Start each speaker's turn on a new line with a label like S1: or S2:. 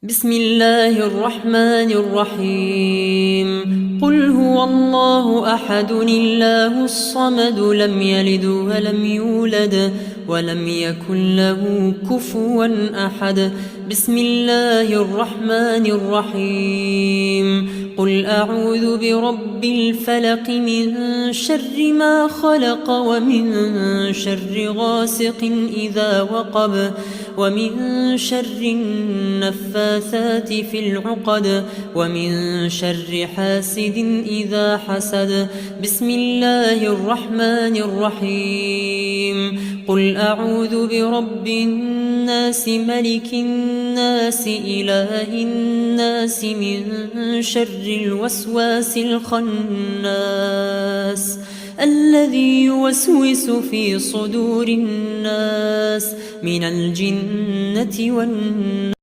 S1: بسم الله الرحمن الرحيم. قل هو الله أحد الله الصمد لم يلد ولم يولد ولم يكن له كفوا أحد. بسم الله الرحمن الرحيم. قل أعوذ برب الفلق من شر ما خلق ومن شر غاسق إذا وقب ومن شر النفاثات في العقد ومن شر حاسد إذا حسد. بسم الله الرحمن الرحيم. قل أعوذ برب الناس ملك الناس إله الناس من شر الوسواس الخناس الذي يوسوس في صدور الناس من الجنة والناس.